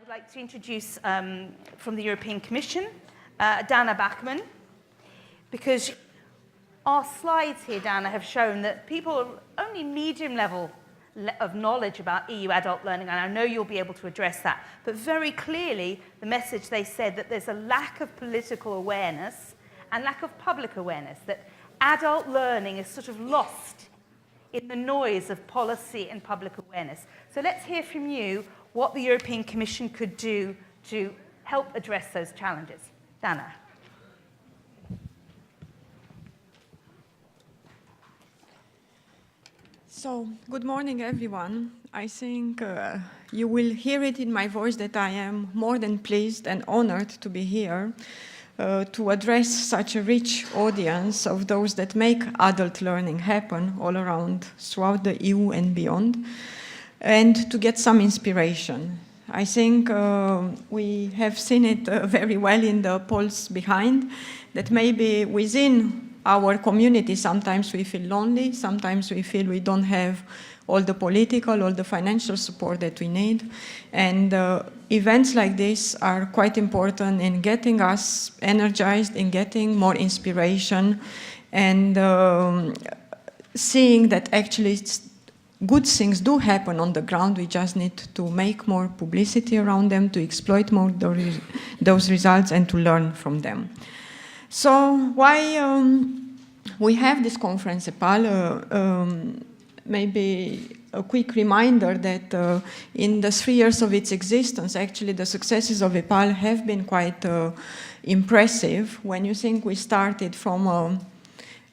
would like to introduce from the European Commission, Dana Bachmann, because our slides here, Dana, have shown that people are only medium level of knowledge about EU adult learning, and I know you'll be able to address that. But very clearly, the message they said that there's a lack of political awareness and lack of public awareness, that adult learning is sort of lost in the noise of policy and public awareness. So let's hear from you what the European Commission could do to help address those challenges. Dana. So, good morning, everyone. I think you will hear it in my voice that I am more than pleased and honored to be here to address such a rich audience of those that make adult learning happen all around throughout the EU and beyond, and to get some inspiration. I think we have seen it very well in the polls behind, that maybe within our community sometimes we feel lonely, sometimes we feel we don't have all the political, all the financial support that we need. And events like this are quite important in getting us energized, in getting more inspiration, and seeing that actually good things do happen on the ground. We just need to make more publicity around them, to exploit more those results, and to learn from them. So why we have this conference, EPALE? Maybe a quick reminder that in the 3 years of its existence, actually the successes of EPALE have been quite impressive. When you think we started from an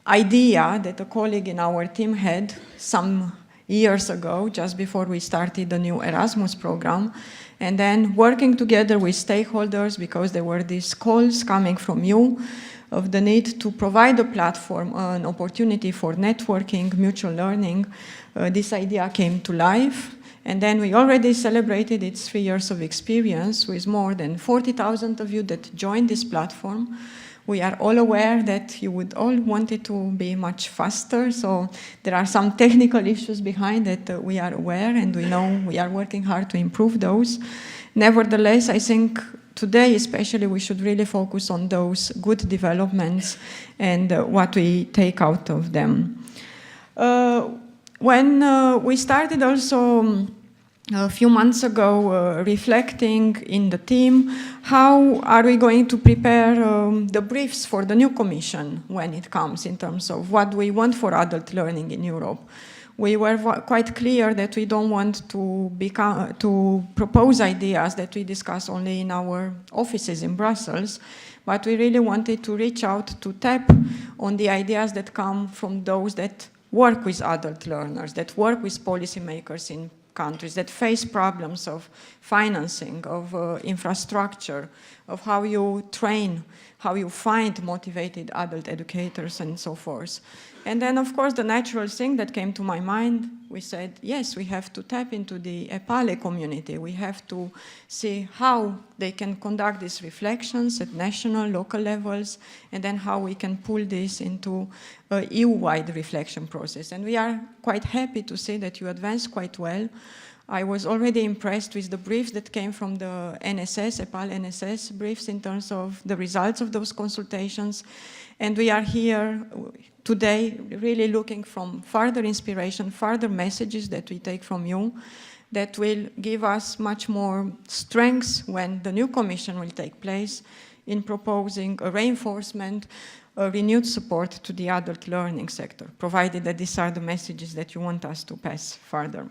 idea that a colleague in our team had some years ago, just before we started the new Erasmus program, and then working together with stakeholders, because there were these calls coming from you of the need to provide a platform, an opportunity for networking, mutual learning. This idea came to life, and then we already celebrated its 3 years of experience with more than 40,000 of you that joined this platform. We are all aware that you would all want it to be much faster, so there are some technical issues behind that we are aware, and we know we are working hard to improve those. Nevertheless, I think today especially we should really focus on those good developments and what we take out of them. When we started also a few months ago reflecting in the team, how are we going to prepare the briefs for the new Commission when it comes in terms of what we want for adult learning in Europe. We were quite clear that we don't want to propose ideas that we discuss only in our offices in Brussels, but we really wanted to reach out to tap on the ideas that come from those that work with adult learners, that work with policymakers in countries, that face problems of financing, of infrastructure, of how you train, how you find motivated adult educators, and so forth. And then, of course, the natural thing that came to my mind, we said, yes, we have to tap into the EPALE community. We have to see how they can conduct these reflections at national, local levels, and then how we can pull this into an EU-wide reflection process. And we are quite happy to see that you advanced quite well. I was already impressed with the briefs that came from the NSS, EPALE NSS briefs, in terms of the results of those consultations. And we are here today really looking from further inspiration, further messages that we take from you that will give us much more strength when the new Commission will take place in proposing a reinforcement, a renewed support to the adult learning sector, provided that these are the messages that you want us to pass further.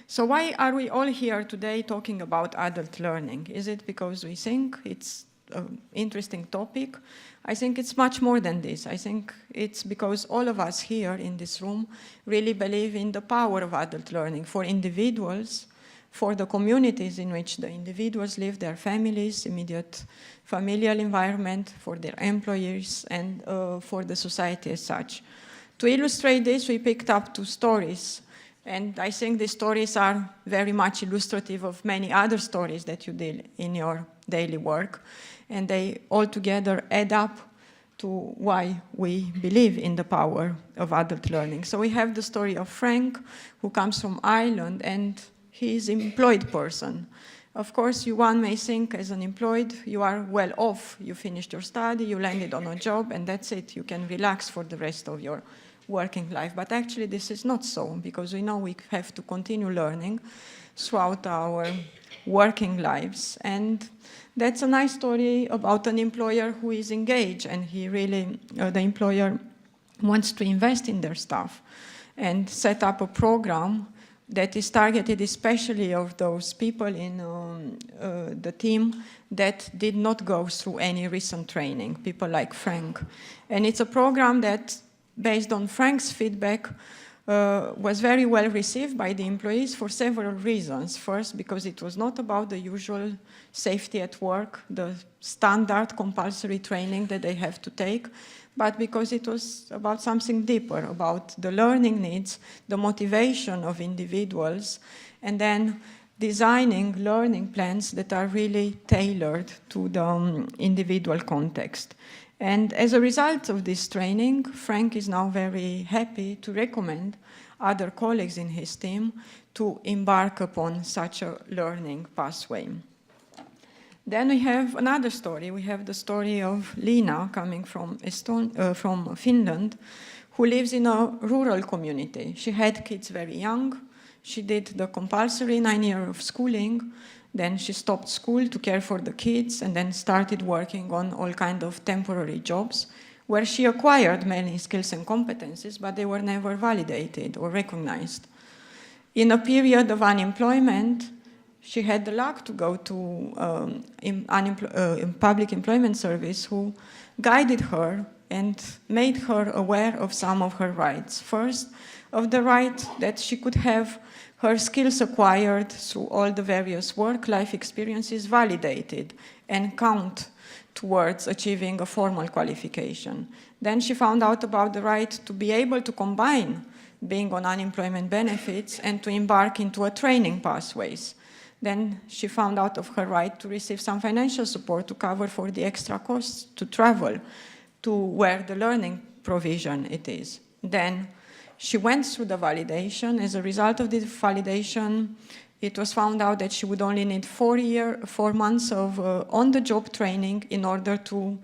So why are we all here today talking about adult learning? Is it because we think it's an interesting topic? I think it's much more than this. I think it's because all of us here in this room really believe in the power of adult learning for individuals, for the communities in which the individuals live, their families, immediate familial environment, for their employers, and for the society as such. To illustrate this, we picked up 2 stories. And I think these stories are very much illustrative of many other stories that you deal in your daily work. And they all together add up to why we believe in the power of adult learning. So we have the story of Frank, who comes from Ireland, and he is an employed person. Of course, one may think as unemployed, you are well off. You finished your study, you landed on a job, and that's it. You can relax for the rest of your working life. But actually, this is not so, because we know we have to continue learning throughout our working lives. And that's a nice story about an employer who is engaged, and he really, the employer wants to invest in their staff and set up a program that is targeted especially of those people in the team that did not go through any recent training, people like Frank. And it's a program that, based on Frank's feedback, was very well received by the employees for several reasons. First, because it was not about the usual safety at work, the standard compulsory training that they have to take, but because it was about something deeper, about the learning needs, the motivation of individuals, and then designing learning plans that are really tailored to the individual context. And as a result of this training, Frank is now very happy to recommend other colleagues in his team to embark upon such a learning pathway. Then we have another story. We have the story of Lena, coming from Finland, who lives in a rural community. She had kids very young. She did the compulsory 9 years of schooling. Then she stopped school to care for the kids and then started working on all kinds of temporary jobs where she acquired many skills and competencies, but they were never validated or recognized. In a period of unemployment, she had the luck to go to public employment service, who guided her and made her aware of some of her rights. First, of the right that she could have her skills acquired through all the various work-life experiences validated and count towards achieving a formal qualification. Then she found out about the right to be able to combine being on unemployment benefits and to embark into a training pathways. Then she found out of her right to receive some financial support to cover for the extra costs to travel to where the learning provision it is. Then she went through the validation. As a result of this validation, it was found out that she would only need 4 months of on-the-job training in order to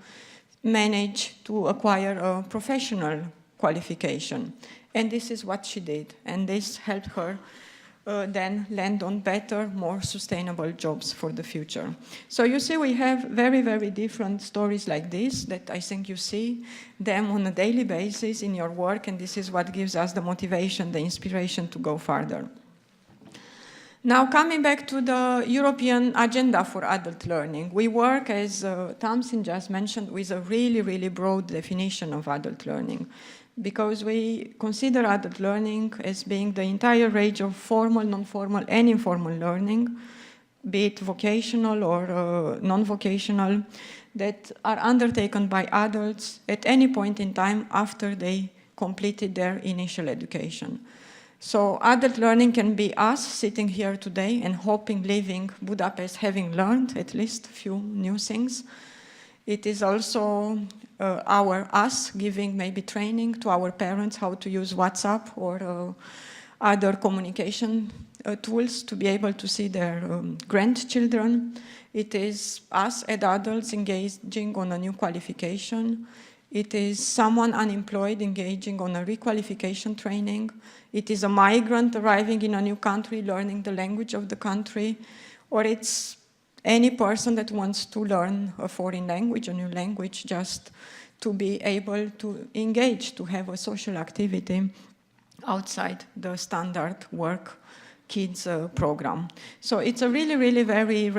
manage to acquire a professional qualification. And this is what she did. And this helped her then land on better, more sustainable jobs for the future. So you see, we have very, very different stories like this that I think you see them on a daily basis in your work, and this is what gives us the motivation, the inspiration to go further. Now, coming back to the European Agenda for Adult Learning, we work, as Tamsin just mentioned, with a really, really broad definition of adult learning, because we consider adult learning as being the entire range of formal, non-formal, and informal learning, be it vocational or non-vocational, that are undertaken by adults at any point in time after they completed their initial education. So adult learning can be us sitting here today and hoping, leaving Budapest, having learned at least a few new things. It is also us giving maybe training to our parents how to use WhatsApp or other communication tools to be able to see their grandchildren. It is us as adults engaging on a new qualification. It is someone unemployed engaging on a requalification training. It is a migrant arriving in a new country, learning the language of the country. Or it's any person that wants to learn a foreign language, a new language, just to be able to engage, to have a social activity outside the standard work kids program. So it's a really, really very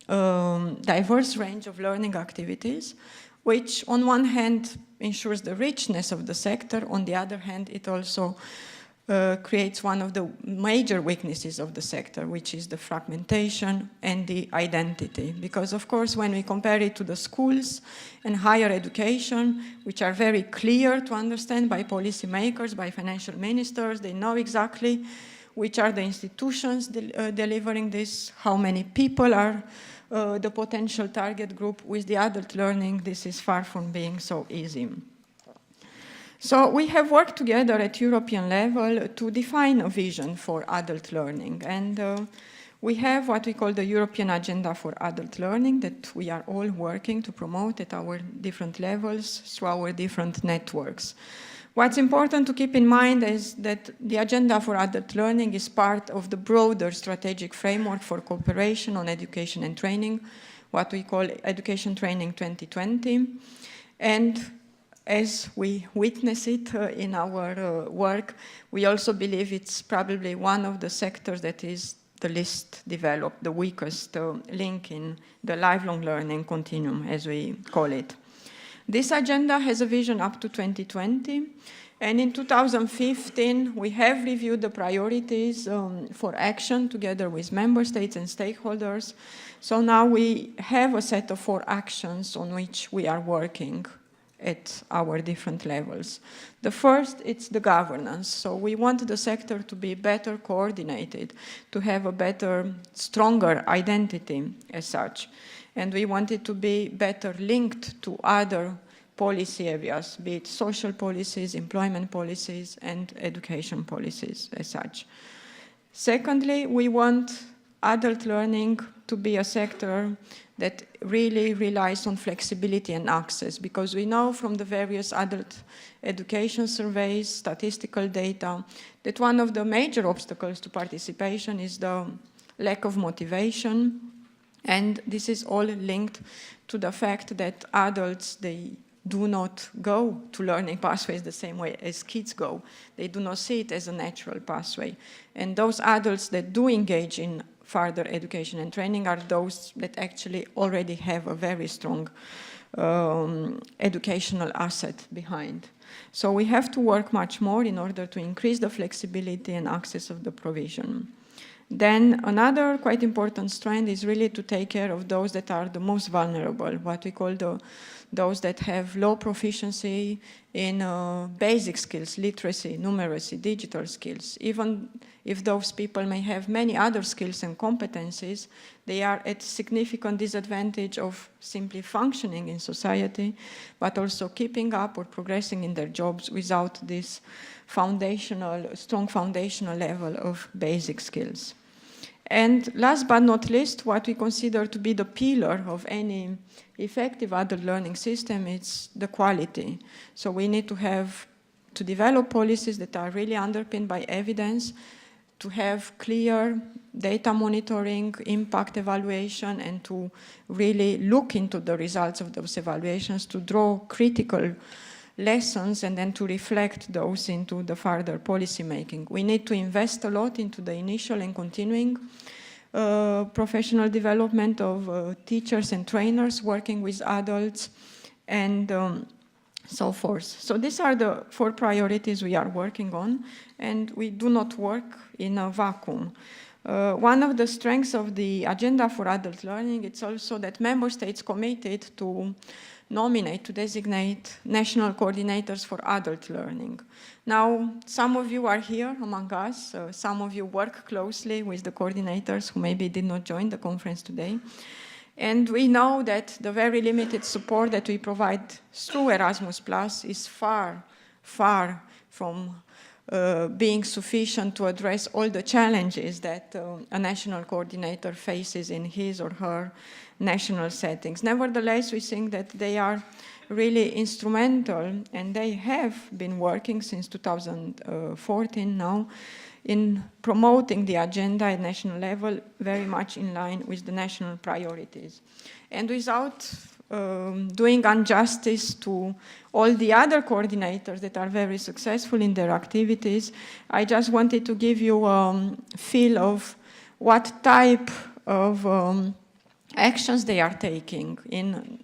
diverse range of learning activities, which on one hand ensures the richness of the sector, on the other hand it also creates one of the major weaknesses of the sector, which is the fragmentation and the identity. Because of course when we compare it to the schools and higher education, which are very clear to understand by policymakers, by financial ministers, they know exactly which are the institutions delivering this, how many people are the potential target group. With the adult learning, this is far from being so easy. So we have worked together at European level to define a vision for adult learning. And We have what we call the European Agenda for Adult Learning that we are all working to promote at our different levels through our different networks. What's important to keep in mind is that the Agenda for Adult Learning is part of the broader strategic framework for cooperation on education and training, what we call Education Training 2020. And as we witness it in our work, we also believe it's probably one of the sectors that is the least developed, the weakest link in the lifelong learning continuum, as we call it. This agenda has a vision up to 2020, and in 2015, we have reviewed the priorities for action together with member states and stakeholders. So now we have a set of 4 actions on which we are working at our different levels. The first, it's the governance. So we want the sector to be better coordinated, to have a better, stronger identity as such. And we want it to be better linked to other policy areas, be it social policies, employment policies, and education policies as such. Secondly, we want adult learning to be a sector that really relies on flexibility and access, because we know from the various adult education surveys, statistical data, that one of the major obstacles to participation is the lack of motivation, and this is all linked to the fact that adults, they do not go to learning pathways the same way as kids go. They do not see it as a natural pathway. And those adults that do engage in further education and training are those that actually already have a very strong educational asset behind. So we have to work much more in order to increase the flexibility and access of the provision. Then another quite important strand is really to take care of those that are the most vulnerable, what we call those that have low proficiency in basic skills, literacy, numeracy, digital skills. Even if those people may have many other skills and competencies, they are at significant disadvantage of simply functioning in society, but also keeping up or progressing in their jobs without this strong foundational level of basic skills. And last but not least, what we consider to be the pillar of any effective adult learning system is the quality. So we need to develop policies that are really underpinned by evidence, to have clear data monitoring, impact evaluation, and to really look into the results of those evaluations, to draw critical lessons and then to reflect those into the further policy making. We need to invest a lot into the initial and continuing professional development of teachers and trainers working with adults and so forth. So these are the 4 priorities we are working on, and we do not work in a vacuum. One of the strengths of the Agenda for Adult Learning is also that member states committed to to designate national coordinators for adult learning. Now, some of you are here among us. Some of you work closely with the coordinators who maybe did not join the conference today. And we know that the very limited support that we provide through Erasmus Plus is far, far from being sufficient to address all the challenges that a national coordinator faces in his or her national settings. Nevertheless, we think that they are really instrumental, and they have been working since 2014 now in promoting the agenda at national level, very much in line with the national priorities. And without doing injustice to all the other coordinators that are very successful in their activities, I just wanted to give you a feel of what type of actions they are taking in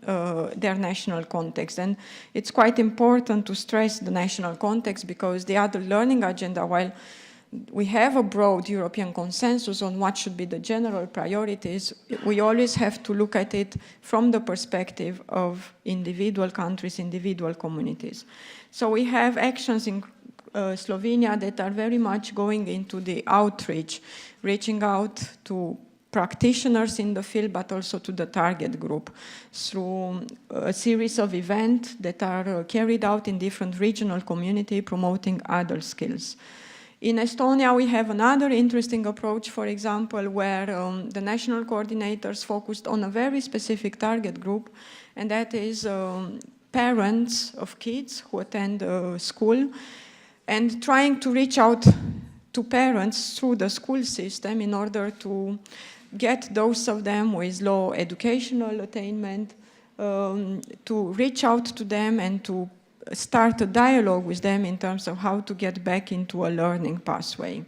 their national context. And it's quite important to stress the national context, because the adult learning agenda, while we have a broad European consensus on what should be the general priorities, we always have to look at it from the perspective of individual countries, individual communities. So we have actions in Slovenia that are very much going into the outreach, reaching out to practitioners in the field, but also to the target group through a series of events that are carried out in different regional communities promoting adult skills. In Estonia, we have another interesting approach, for example, where the national coordinators focused on a very specific target group, and that is parents of kids who attend school, and trying to reach out to parents through the school system in order to get those of them with low educational attainment, to reach out to them and to start a dialogue with them in terms of how to get back into a learning pathway.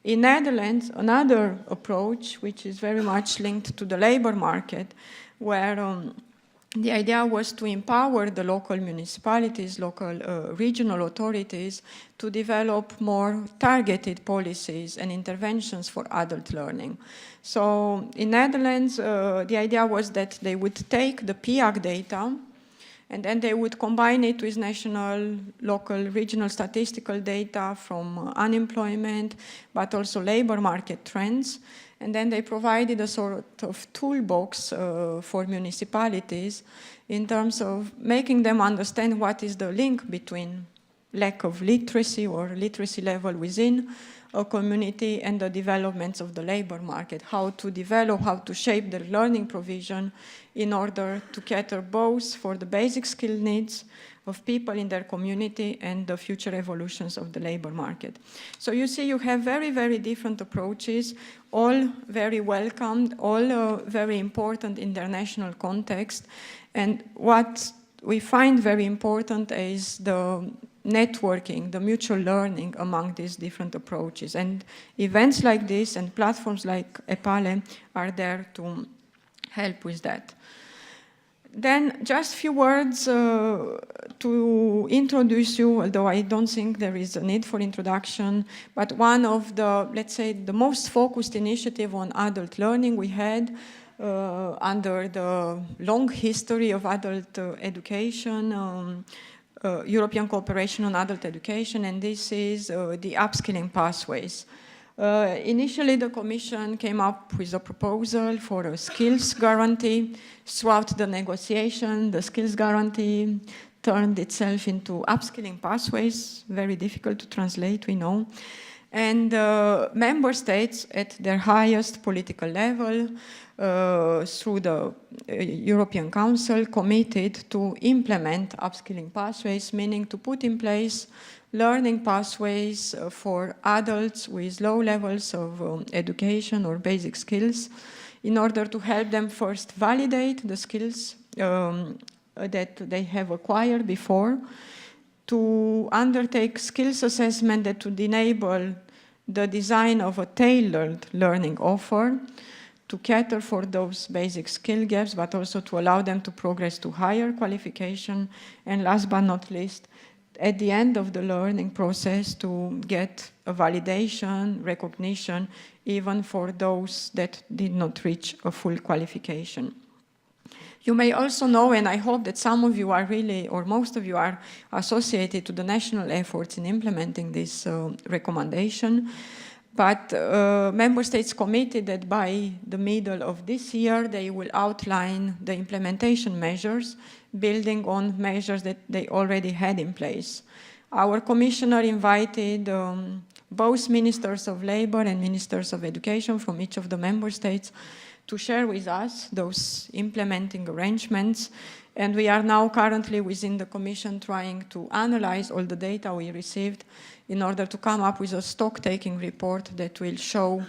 In Netherlands, another approach, which is very much linked to the labor market, where the idea was to empower the local municipalities, local regional authorities to develop more targeted policies and interventions for adult learning. So in Netherlands, the idea was that they would take the PIAC data and then they would combine it with national, local, regional statistical data from unemployment, but also labor market trends. And then they provided a sort of toolbox for municipalities in terms of making them understand what is the link between lack of literacy or literacy level within a community and the developments of the labor market, how to develop, how to shape their learning provision in order to cater both for the basic skill needs of people in their community and the future evolutions of the labor market. So you see, you have very, very different approaches, all very welcomed, all very important in their national context. And what we find very important is the networking, the mutual learning among these different approaches. And events like this and platforms like EPALE are there to help with that. Then just a few words to introduce you, although I don't think there is a need for introduction, but one of the, let's say, the most focused initiative on adult learning we had under the long history of adult education, European Cooperation on Adult Education, and this is the Upscaling Pathways. Initially, the Commission came up with a proposal for a skills guarantee. Throughout the negotiation, the skills guarantee turned itself into Upskilling Pathways, very difficult to translate, we know. And member states at their highest political level, through the European Council, committed to implement upskilling pathways, meaning to put in place learning pathways for adults with low levels of education or basic skills in order to help them first validate the skills that they have acquired before, to undertake skills assessment that would enable the design of a tailored learning offer to cater for those basic skill gaps, but also to allow them to progress to higher qualification. And last but not least, at the end of the learning process, to get a validation, recognition, even for those that did not reach a full qualification. You may also know, and I hope that some of you are really, or most of you are associated to the national efforts in implementing this recommendation, but member states committed that by the middle of this year, they will outline the implementation measures, building on measures that they already had in place. Our commissioner invited both ministers of labor and ministers of education from each of the member states to share with us those implementing arrangements. And we are now currently within the Commission trying to analyze all the data we received in order to come up with a stock-taking report that will show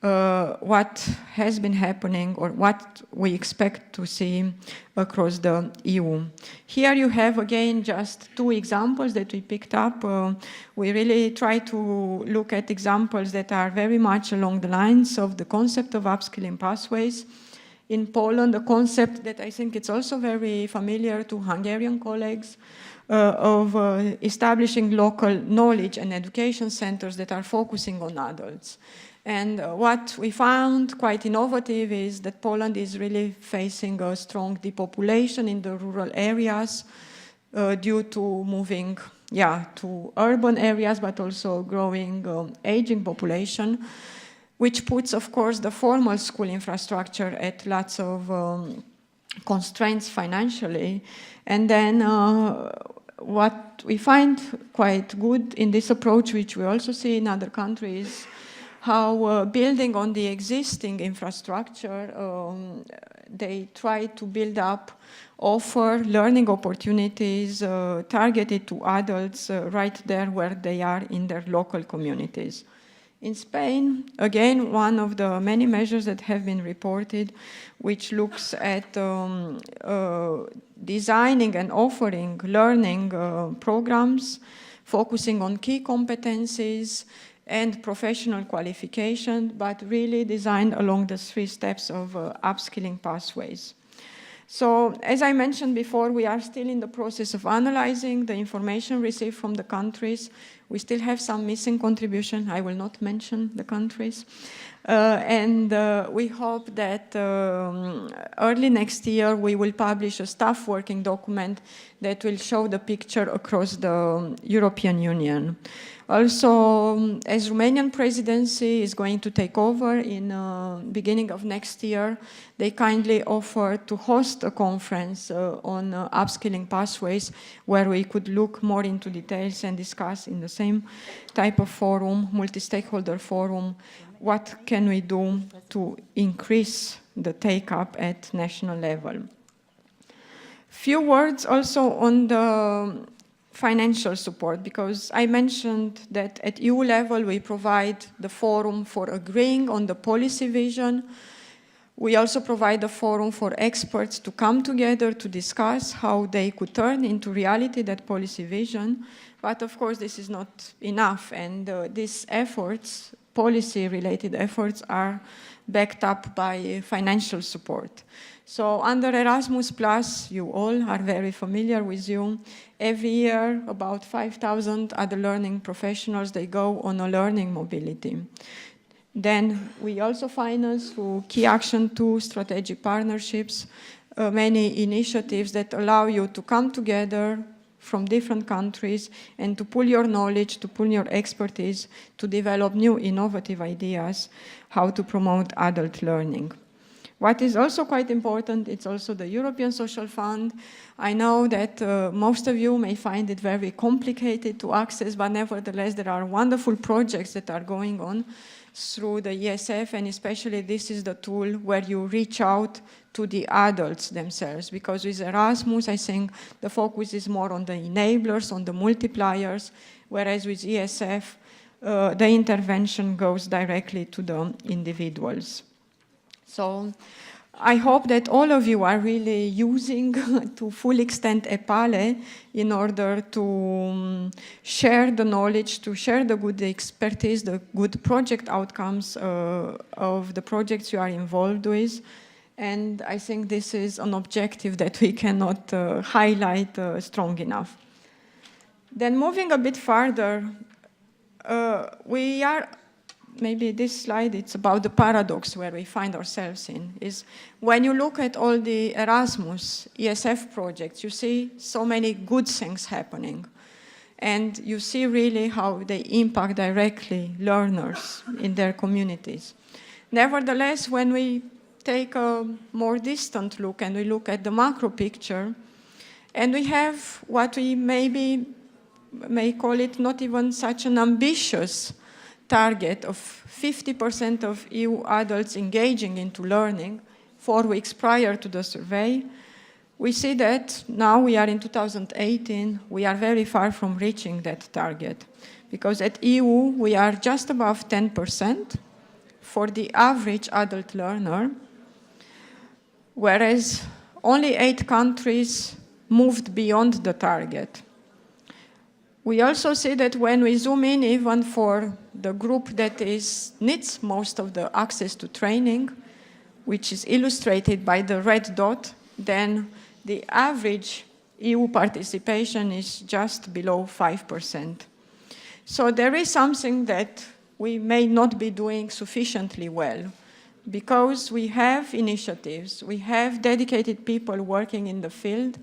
what has been happening or what we expect to see across the EU. Here you have again just two examples that we picked up. We really try to look at examples that are very much along the lines of the concept of upskilling pathways. In Poland, a concept that I think it's also very familiar to Hungarian colleagues, of establishing local knowledge and education centers that are focusing on adults. And what we found quite innovative is that Poland is really facing a strong depopulation in the rural areas due to moving to urban areas, but also growing aging population, which puts, of course, the formal school infrastructure at lots of constraints financially. And then what we find quite good in this approach, which we also see in other countries, how building on the existing infrastructure, they try to build up, offer learning opportunities targeted to adults right there where they are in their local communities. In Spain, again, one of the many measures that have been reported, which looks at designing and offering learning programs, focusing on key competencies and professional qualification, but really designed along the 3 steps of upskilling pathways. So, as I mentioned before, we are still in the process of analyzing the information received from the countries. We still have some missing contribution. I will not mention the countries. And we hope that early next year we will publish a staff working document that will show the picture across the European Union. Also, as Romanian presidency is going to take over in beginning of next year, they kindly offer to host a conference on upskilling pathways where we could look more into details and discuss in the same type of forum, multi-stakeholder forum, what can we do to increase the take-up at national level. Few words also on the financial support, because I mentioned that at EU level we provide the forum for agreeing on the policy vision. We also provide a forum for experts to come together to discuss how they could turn into reality that policy vision. But of course this is not enough, and these efforts, policy-related efforts, are backed up by financial support. So under Erasmus+, you all are very familiar with you. Every year, about 5,000 other learning professionals, they go on a learning mobility. Then we also finance through Key Action 2 strategic partnerships, many initiatives that allow you to come together from different countries and to pool your knowledge, to pool your expertise, to develop new innovative ideas, how to promote adult learning. What is also quite important, it's also the European Social Fund. I know that most of you may find it very complicated to access, but nevertheless there are wonderful projects that are going on through the ESF, and especially this is the tool where you reach out to the adults themselves, because with Erasmus I think the focus is more on the enablers, on the multipliers, whereas with ESF the intervention goes directly to the individuals. So I hope that all of you are really using to full extent EPALE in order to share the knowledge, to share the good expertise, the good project outcomes of the projects you are involved with. And I think this is an objective that we cannot highlight strong enough. Then moving a bit further, we are, maybe this slide, it's about the paradox where we find ourselves in, is when you look at all the Erasmus, ESF projects, you see so many good things happening. And you see really how they impact directly learners in their communities. Nevertheless, when we take a more distant look and we look at the macro picture, and we have what we maybe may call it not even such an ambitious target of 50% of EU adults engaging into learning 4 weeks prior to the survey, we see that now we are in 2018, we are very far from reaching that target. Because at EU, we are just above 10% for the average adult learner, whereas only 8 countries moved beyond the target. We also see that when we zoom in even for the group that needs most of the access to training, which is illustrated by the red dot, then the average EU participation is just below 5%. So there is something that we may not be doing sufficiently well, because we have initiatives, we have dedicated people working in the field,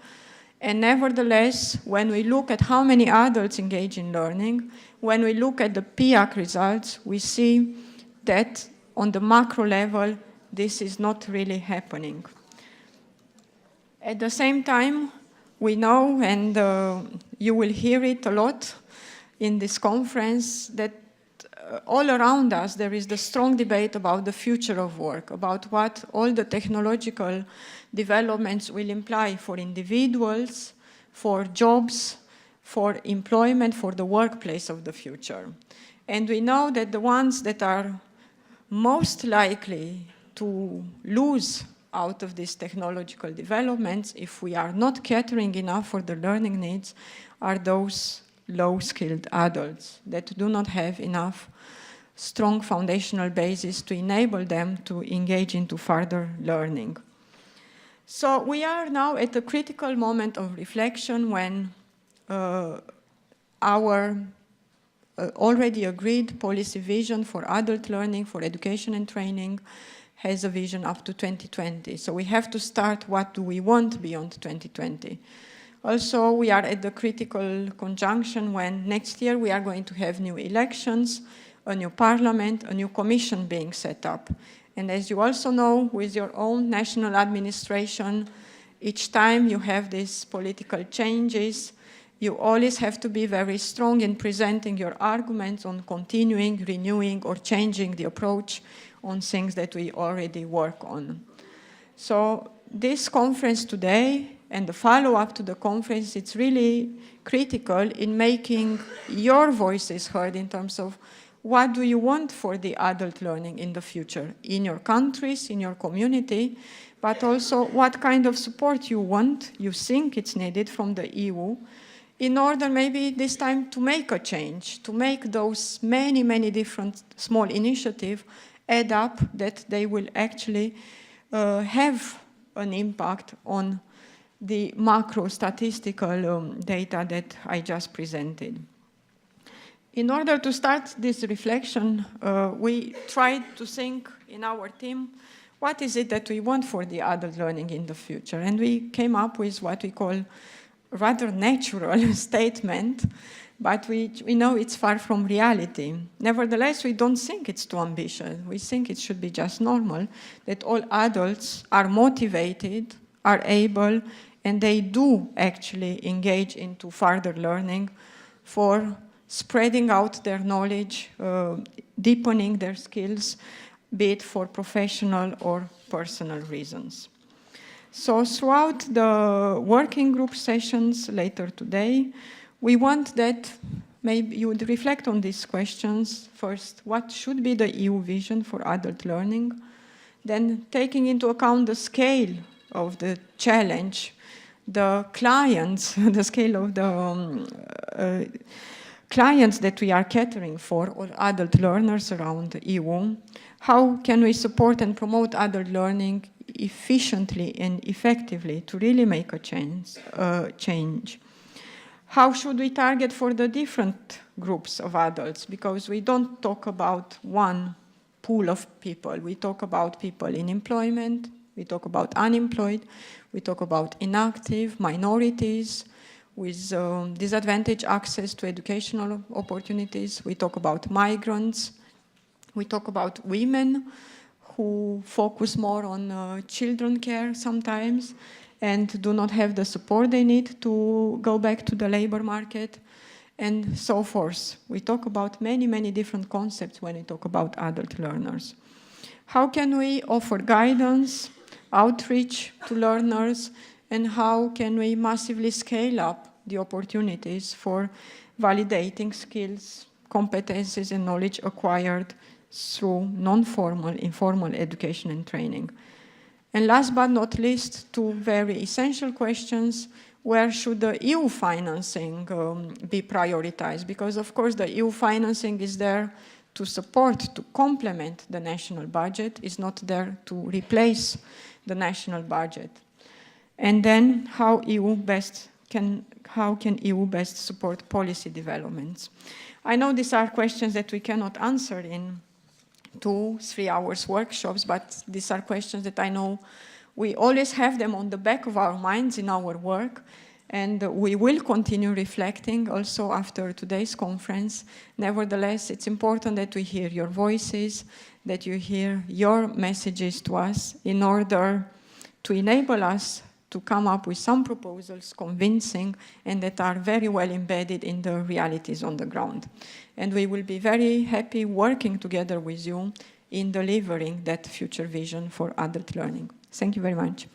and nevertheless, when we look at how many adults engage in learning, when we look at the PIAC results, we see that on the macro level, this is not really happening. At the same time, we know, and you will hear it a lot in this conference, that all around us there is the strong debate about the future of work, about what all the technological developments will imply for individuals, for jobs, for employment, for the workplace of the future. And we know that the ones that are most likely to lose out of these technological developments, if we are not catering enough for the learning needs, are those low-skilled adults that do not have enough strong foundational basis to enable them to engage into further learning. So we are now at a critical moment of reflection when our already agreed policy vision for adult learning, for education and training, has a vision up to 2020. So we have to start, what do we want beyond 2020? Also, we are at the critical conjunction when next year we are going to have new elections, a new parliament, a new commission being set up. And as you also know, with your own national administration, each time you have these political changes, you always have to be very strong in presenting your arguments on continuing, renewing, or changing the approach on things that we already work on. So this conference today and the follow-up to the conference, it's really critical in making your voices heard in terms of what do you want for the adult learning in the future, in your countries, in your community, but also what kind of support you want, you think it's needed from the EU, in order maybe this time to make a change, to make those many, many different small initiatives add up, that they will actually have an impact on the macro statistical data that I just presented. In order to start this reflection, we tried to think in our team, what is it that we want for the adult learning in the future? And we came up with what we call rather natural statement, but we know it's far from reality. Nevertheless, we don't think it's too ambitious. We think it should be just normal, that all adults are motivated, are able, and they do actually engage into further learning for spreading out their knowledge, deepening their skills, be it for professional or personal reasons. So throughout the working group sessions later today, we want that maybe you would reflect on these questions. First, what should be the EU vision for adult learning? Then taking into account the scale of the challenge, the clients, the scale of the clients that we are catering for, or adult learners around the EU. How can we support and promote adult learning efficiently and effectively to really make a change? How should we target for the different groups of adults? Because we don't talk about one pool of people. We talk about people in employment, we talk about unemployed, we talk about inactive, minorities, with disadvantaged access to educational opportunities. We talk about migrants. We talk about women who focus more on children care sometimes and do not have the support they need to go back to the labor market, and so forth. We talk about many, many different concepts when we talk about adult learners. How can we offer guidance, outreach to learners, and how can we massively scale up the opportunities for validating skills, competencies, and knowledge acquired through non-formal, informal education and training? And last but not least, two very essential questions. Where should the EU financing be prioritized? Because, of course, the EU financing is there to support, to complement the national budget, is not there to replace the national budget. And then how can EU best support policy developments? I know these are questions that we cannot answer in 2-3 hours workshops, but these are questions that I know we always have them on the back of our minds in our work, and we will continue reflecting also after today's conference. Nevertheless, it's important that we hear your voices, that you hear your messages to us in order to enable us to come up with some proposals, convincing, and that are very well embedded in the realities on the ground. And we will be very happy working together with you in delivering that future vision for adult learning. Thank you very much.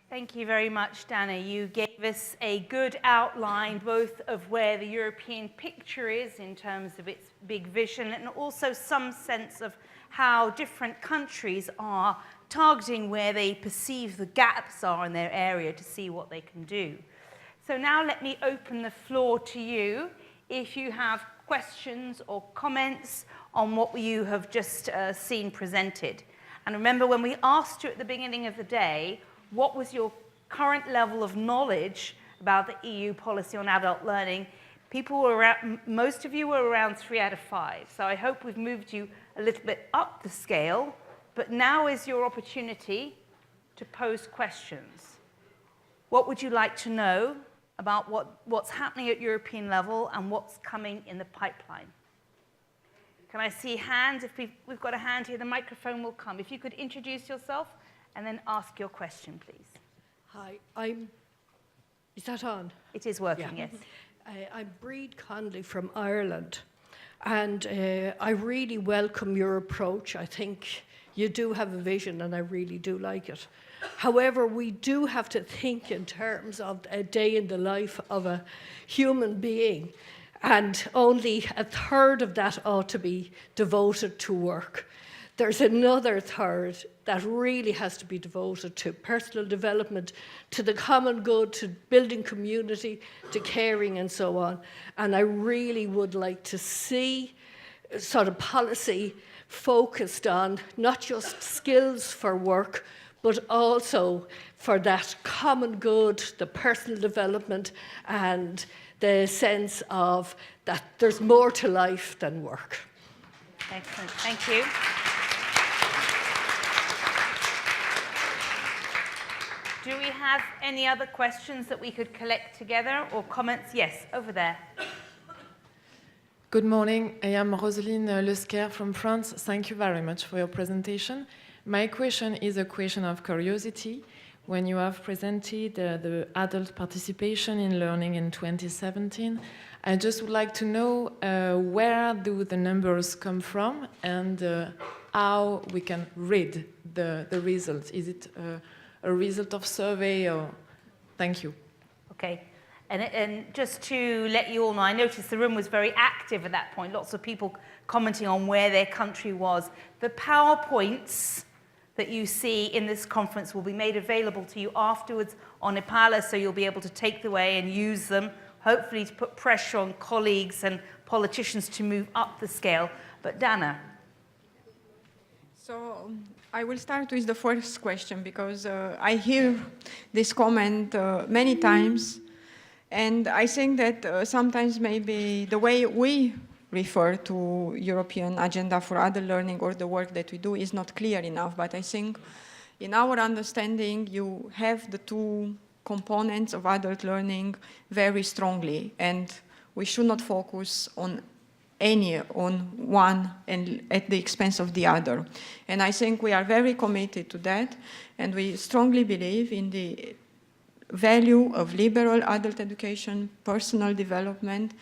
Thank you very much, Dana. You gave us a good outline both of where the European picture is in terms of its big vision and also some sense of how different countries are targeting where they perceive the gaps are in their area to see what they can do. So now let me open the floor to you if you have questions or comments on what you have just seen presented. And remember, when we asked you at the beginning of the day, what was your current level of knowledge about the EU policy on adult learning? People were around, most of you were around 3 out of 5. So I hope we've moved you a little bit up the scale, but now is your opportunity to pose questions. What would you like to know about what's happening at European level and what's coming in the pipeline? Can I see hands? If we've got a hand here, the microphone will come. If you could introduce yourself and then ask your question, please. Hi, is that on? It is working, Yeah. yes. I'm Breed Conley from Ireland, and I really welcome your approach. I think you do have a vision, and I really do like it. However, we do have to think in terms of a day in the life of a human being, and only a third of that ought to be devoted to work. There's another third that really has to be devoted to personal development, to the common good, to building community, to caring and so on. And I really would like to see sort of policy focused on not just skills for work, but also for that common good, the personal development, and the sense of that there's more to life than work. Excellent, thank you. Do we have any other questions that we could collect together or comments? Yes, over there. Good morning. I am Roseline Lesquer from France. Thank you very much for your presentation. My question is a question of curiosity. When you have presented the adult participation in learning in 2017, I just would like to know where do the numbers come from and how we can read the results. Is it a result of survey or? Thank you. Okay. And just to let you all know, I noticed the room was very active at that point, lots of people commenting on where their country was. The PowerPoints that you see in this conference will be made available to you afterwards on EPALE, so you'll be able to take them away and use them, hopefully to put pressure on colleagues and politicians to move up the scale. But Dana. So I will start with the first question because I hear this comment many times. And I think that sometimes maybe the way we refer to European Agenda for Adult Learning or the work that we do is not clear enough. But I think in our understanding, you have the two components of adult learning very strongly. And we should not focus on one and at the expense of the other. And I think we are very committed to that. And we strongly believe in the value of liberal adult education, personal development,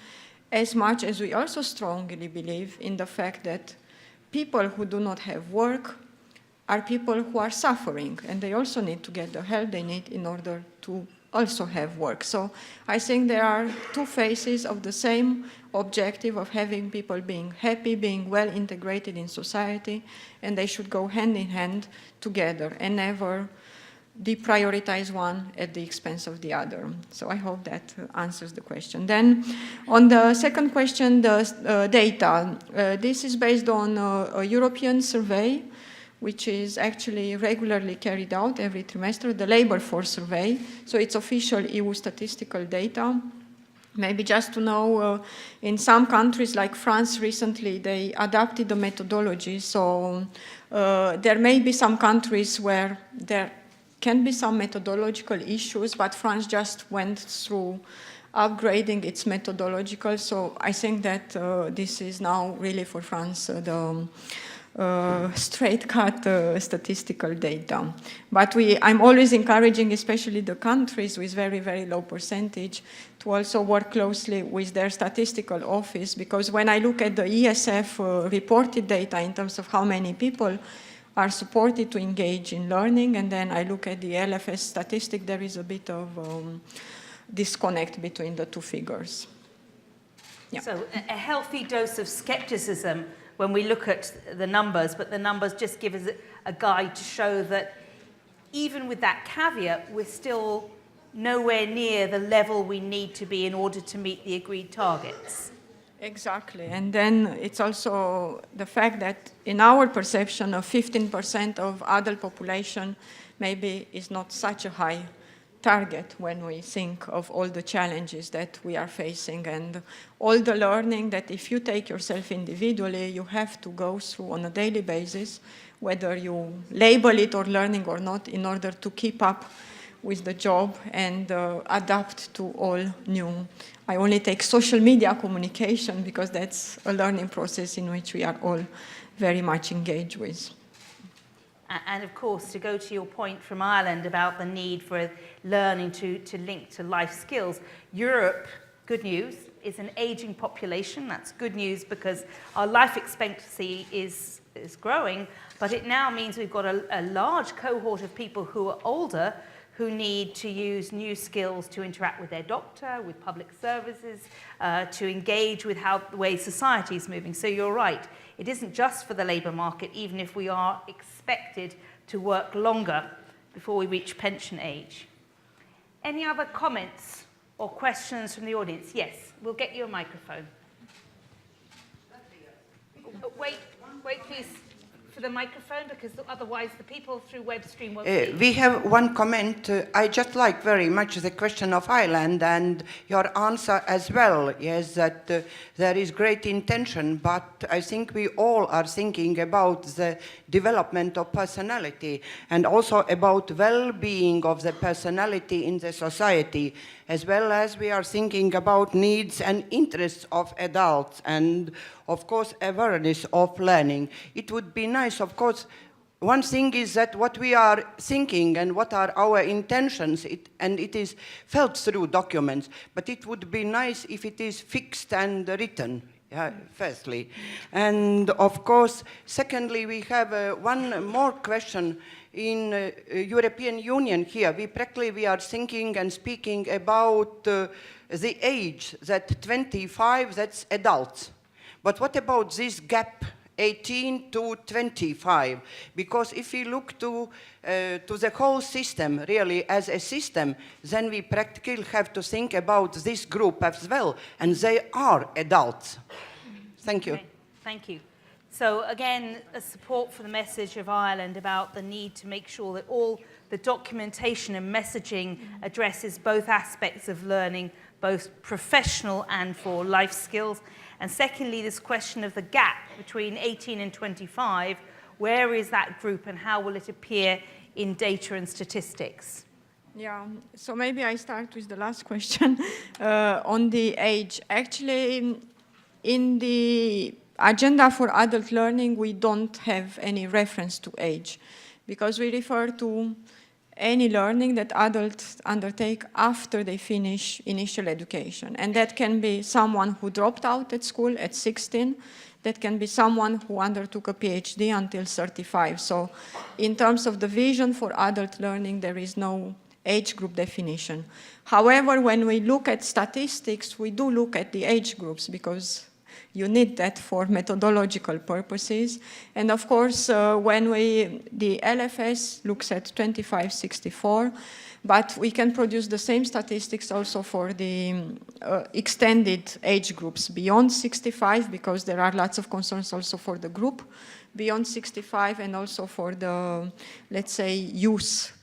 as much as we also strongly believe in the fact that people who do not have work are people who are suffering, and they also need to get the help they need in order to also have work. So I think there are two faces of the same objective of having people being happy, being well integrated in society, and they should go hand in hand together and never deprioritize one at the expense of the other. So I hope that answers the question. Then on the second question, the data. This is based on a European survey, which is actually regularly carried out every trimester, the labor force survey. So it's official EU statistical data. Maybe just to know, in some countries like France recently, they adapted the methodology. So there may be some countries where there can be some methodological issues, but France just went through upgrading its methodological. So I think that this is now really for France the straight cut statistical data. But I'm always encouraging, especially the countries with very, very low percentage, to also work closely with their statistical office, because when I look at the ESF reported data in terms of how many people are supported to engage in learning, and then I look at the LFS statistic, there is a bit of disconnect between the two figures. Yeah. So a healthy dose of skepticism when we look at the numbers, but the numbers just give us a guide to show that even with that caveat, we're still nowhere near the level we need to be in order to meet the agreed targets. Exactly, and then it's also the fact that in our perception of 15% of adult population maybe is not such a high target when we think of all the challenges that we are facing and all the learning that if you take yourself individually, you have to go through on a daily basis, whether you label it or learning or not, in order to keep up with the job and adapt to all new. I only take social media communication because that's a learning process in which we are all very much engaged with. And of course, to go to your point from Ireland about the need for learning to link to life skills, Europe, good news, is an aging population. That's good news because our life expectancy is growing, but it now means we've got a large cohort of people who are older who need to use new skills to interact with their doctor, with public services, to engage with the way society is moving. So you're right, it isn't just for the labour market, even if we are expected to work longer before we reach pension age. Any other comments or questions from the audience? Yes, we'll get you a microphone. Wait please. For the microphone, because otherwise the people through web stream won't see. We have one comment. I just like very much the question of Ireland and your answer as well. Yes, that there is great intention, but I think we all are thinking about the development of personality and also about well-being of the personality in the society, as well as we are thinking about needs and interests of adults and, of course, awareness of learning. It would be nice, of course, one thing is that what we are thinking and what are our intentions, and it is felt through documents, but it would be nice if it is fixed and written. Firstly. And of course, secondly, we have one more question. In European Union here, we are thinking and speaking about the age that 25, that's adults. But what about this gap, 18 to 25? Because if we look to the whole system, really as a system, then we practically have to think about this group as well, and they are adults. Thank you. Okay. Thank you. So again, a support for the message of Ireland about the need to make sure that all the documentation and messaging addresses both aspects of learning, both professional and for life skills. And secondly, this question of the gap between 18 and 25, where is that group and how will it appear in data and statistics? Yeah, so maybe I start with the last question on the age. Actually, in the agenda for adult learning, we don't have any reference to age because we refer to any learning that adults undertake after they finish initial education. And that can be someone who dropped out at school at 16. That can be someone who undertook a PhD until 35. So in terms of the vision for adult learning, there is no age group definition. However, when we look at statistics, we do look at the age groups because you need that for methodological purposes. And of course, when the LFS looks at 25-64, but we can produce the same statistics also for the extended age groups beyond 65, because there are lots of concerns also for the group beyond 65 and also for the, let's say,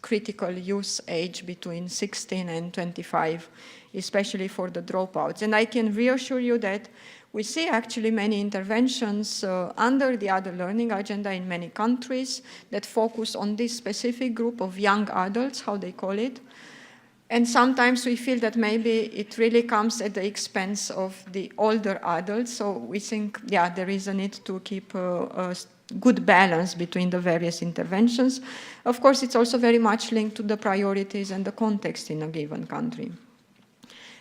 critical use age between 16 and 25, especially for the dropouts. And I can reassure you that we see actually many interventions under the adult learning agenda in many countries that focus on this specific group of young adults, how they call it. And sometimes we feel that maybe it really comes at the expense of the older adults. So we think, yeah, there is a need to keep a good balance between the various interventions. Of course, it's also very much linked to the priorities and the context in a given country.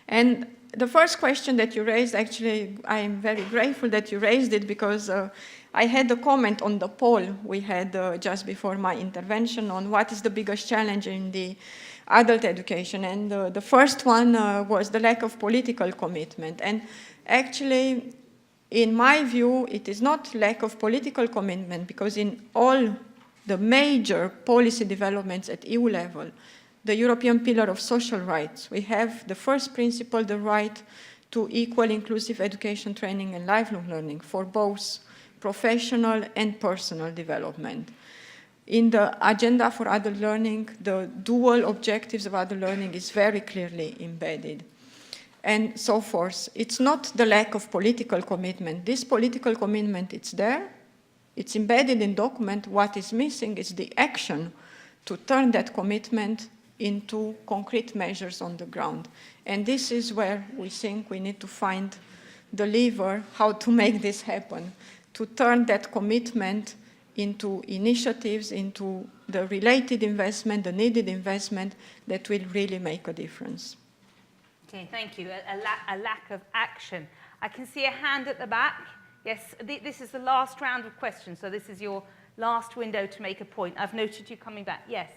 And the first question that you raised, actually, I am very grateful that you raised it, because I had a comment on the poll we had just before my intervention on what is the biggest challenge in the adult education. And the first one was the lack of political commitment. And actually, in my view, it is not lack of political commitment, because in all the major policy developments at EU level, the European Pillar of Social Rights, we have the first principle, the right to equal inclusive education, training, and lifelong learning for both professional and personal development. In the agenda for adult learning, the dual objectives of adult learning is very clearly embedded. And so forth. It's not the lack of political commitment. This political commitment, it's there. It's embedded in document. What is missing is the action to turn that commitment into concrete measures on the ground. And this is where we think we need to find the lever, how to make this happen, to turn that commitment into initiatives, into the related investment, the needed investment that will really make a difference. Okay, thank you. A lack of action. I can see a hand at the back. Yes, this is the last round of questions, so this is your last window to make a point. I've noted you coming back. Yes.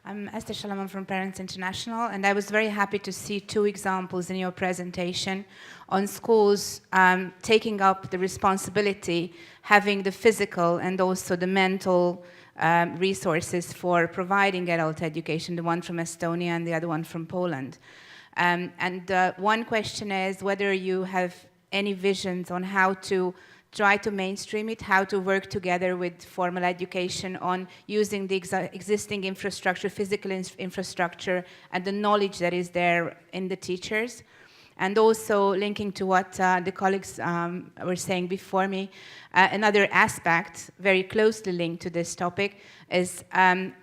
I'm Esther Shalaman from Parents International, and I was very happy to see two examples in your presentation on schools taking up the responsibility, having the physical and also the mental resources for providing adult education, the one from Estonia and the other one from Poland. One question is whether you have any visions on how to try to mainstream it, how to work together with formal education on using the existing infrastructure, physical infrastructure, and the knowledge that is there in the teachers. And also linking to what the colleagues were saying before me, another aspect very closely linked to this topic is a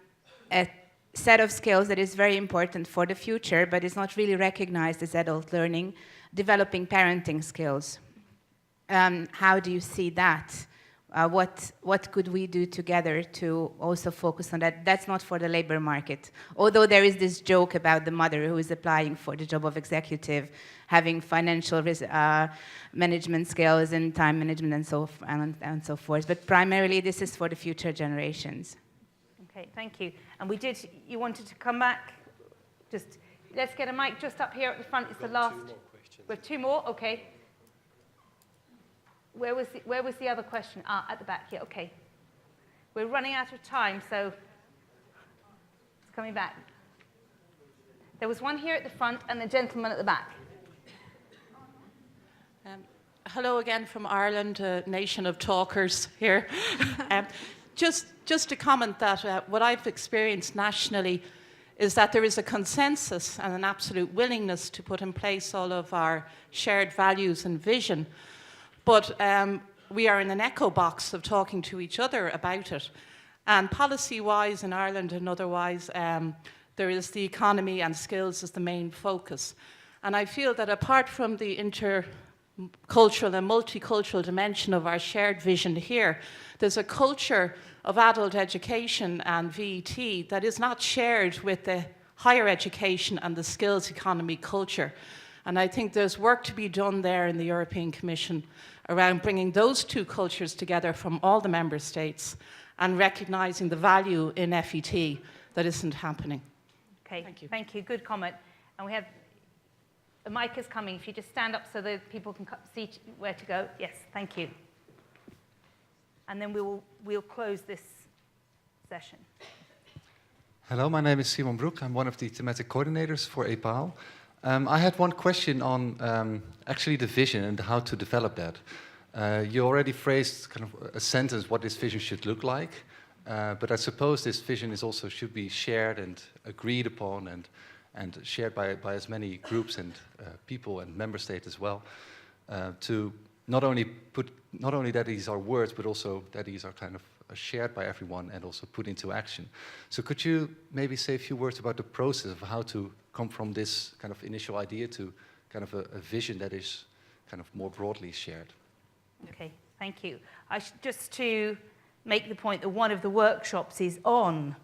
set of skills that is very important for the future, but is not really recognized as adult learning, developing parenting skills. How do you see that? What could we do together to also focus on that? That's not for the labor market. Although there is this joke about the mother who is applying for the job of executive, having financial management skills and time management and so forth. But primarily, this is for the future generations. Okay, thank you. And you wanted to come back? Just, let's get a mic just up here at the front. It's the last. We have two more, okay. Where was the other question? At the back, yeah, okay. We're running out of time, so it's coming back. There was one here at the front and the gentleman at the back. Hello again from Ireland, a nation of talkers here. Just to comment that what I've experienced nationally is that there is a consensus and an absolute willingness to put in place all of our shared values and vision. But we are in an echo box of talking to each other about it. And policy-wise in Ireland and otherwise, there is the economy and skills as the main focus. And I feel that apart from the intercultural and multicultural dimension of our shared vision here, there's a culture of adult education and VET that is not shared with the higher education and the skills economy culture. And I think there's work to be done there in the European Commission around bringing those two cultures together from all the member states and recognizing the value in FET that isn't happening. Okay, thank you. Good comment. And we have, a mic is coming. If you just stand up so that people can see where to go. Yes, thank you. And then we'll close this session. Hello, my name is Simon Broek. I'm one of the thematic coordinators for EPALE. I had one question on actually the vision and how to develop that. You already phrased kind of a sentence what this vision should look like, but I suppose this vision is also should be shared and agreed upon and shared by as many groups and people and member states as well, to not only that these are words, but also that these are kind of shared by everyone and also put into action. So could you maybe say a few words about the process of how to come from this kind of initial idea to kind of a vision that is kind of more broadly shared. Okay, thank you. Just to make the point that one of the workshops is on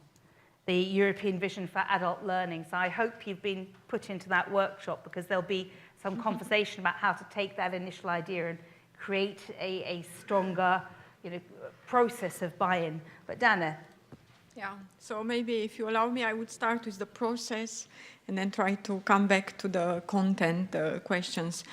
the European Vision for Adult Learning. So I hope you've been put into that workshop, because there'll be some conversation about how to take that initial idea and create a stronger, process of buy-in. But Dana. Yeah, so maybe if you allow me, I would start with the process and then try to come back to the content questions.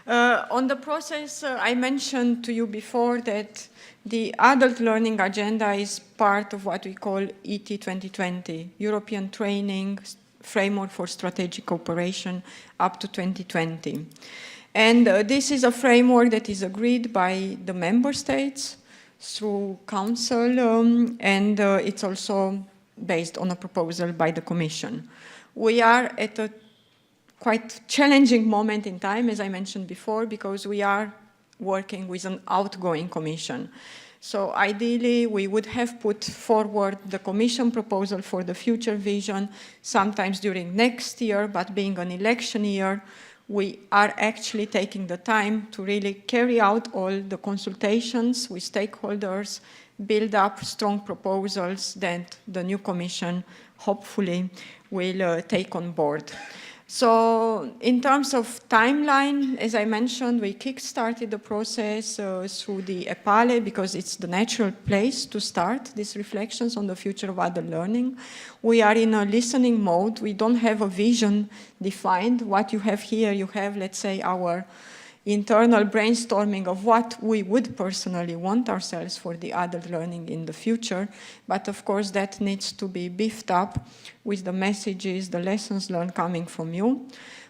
On the process, I mentioned to you before that the adult learning agenda is part of what we call ET 2020, European Training Framework for Strategic Cooperation up to 2020. And this is a framework that is agreed by the member states through Council, and it's also based on a proposal by the Commission. We are at a quite challenging moment in time, as I mentioned before, because we are working with an outgoing Commission. So ideally, we would have put forward the Commission proposal for the future vision sometimes during next year, but being an election year, we are actually taking the time to really carry out all the consultations with stakeholders, build up strong proposals that the new Commission hopefully will take on board. So in terms of timeline, as I mentioned, we kick-started the process through the EPALE, because it's the natural place to start these reflections on the future of adult learning. We are in a listening mode. We don't have a vision defined. What you have here, you have, let's say, our internal brainstorming of what we would personally want ourselves for the adult learning in the future. But of course, that needs to be beefed up with the messages, the lessons learned coming from you.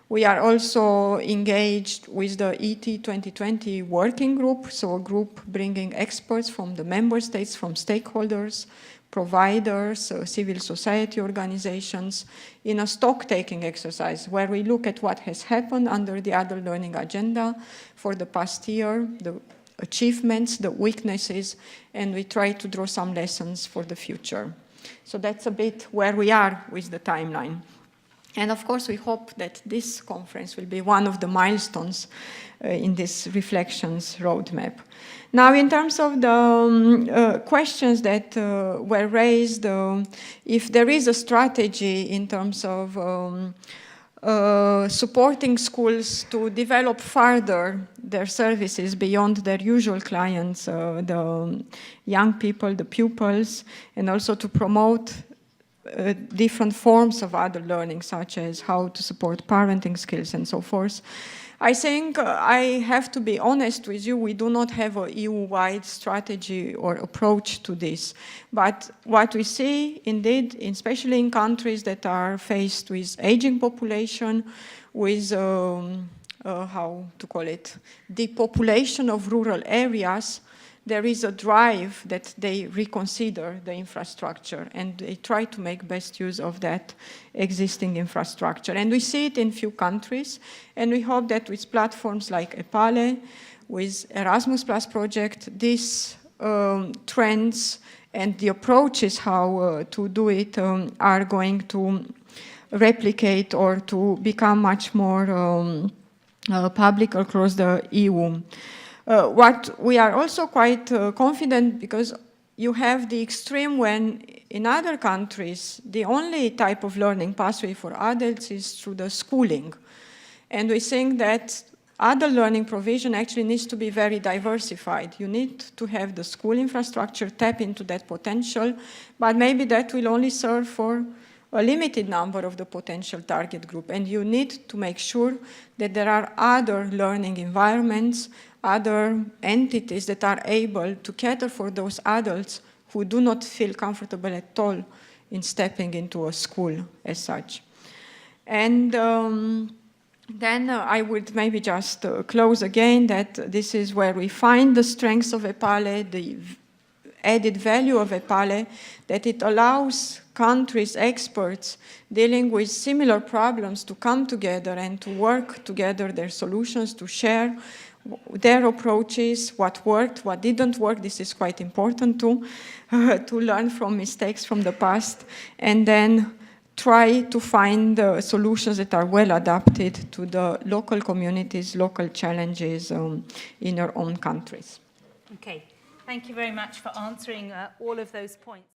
We are also engaged with the ET 2020 working group, so a group bringing experts from the member states, from stakeholders, providers, civil society organizations, in a stock-taking exercise where we look at what has happened under the adult learning agenda for the past year, the achievements, the weaknesses, and we try to draw some lessons for the future. So that's a bit where we are with the timeline. And of course, we hope that this conference will be one of the milestones in this reflections roadmap. Now, in terms of the questions that were raised, if there is a strategy in terms of supporting schools to develop further their services beyond their usual clients, the young people, the pupils, and also to promote different forms of adult learning, such as how to support parenting skills and so forth. I think I have to be honest with you, we do not have an EU-wide strategy or approach to this. But what we see, indeed, especially in countries that are faced with aging population, with, how to call it, depopulation of rural areas, there is a drive that they reconsider the infrastructure and they try to make best use of that existing infrastructure. And we see it in few countries, and we hope that with platforms like EPALE, with Erasmus Plus project, these trends and the approaches how to do it are going to replicate or to become much more public across the EU. What we are also quite confident, because you have the extreme when in other countries, the only type of learning pathway for adults is through the schooling. And we think that adult learning provision actually needs to be very diversified. You need to have the school infrastructure tap into that potential, but maybe that will only serve for a limited number of the potential target group. And you need to make sure that there are other learning environments, other entities that are able to cater for those adults who do not feel comfortable at all in stepping into a school as such. And then I would maybe just close again that this is where we find the strengths of EPALE, the added value of EPALE, that it allows countries, experts dealing with similar problems to come together and to work together their solutions, to share their approaches, what worked, what didn't work. This is quite important too, to learn from mistakes from the past, and then try to find solutions that are well adapted to the local communities, local challenges in our own countries. Okay, thank you very much for answering all of those points.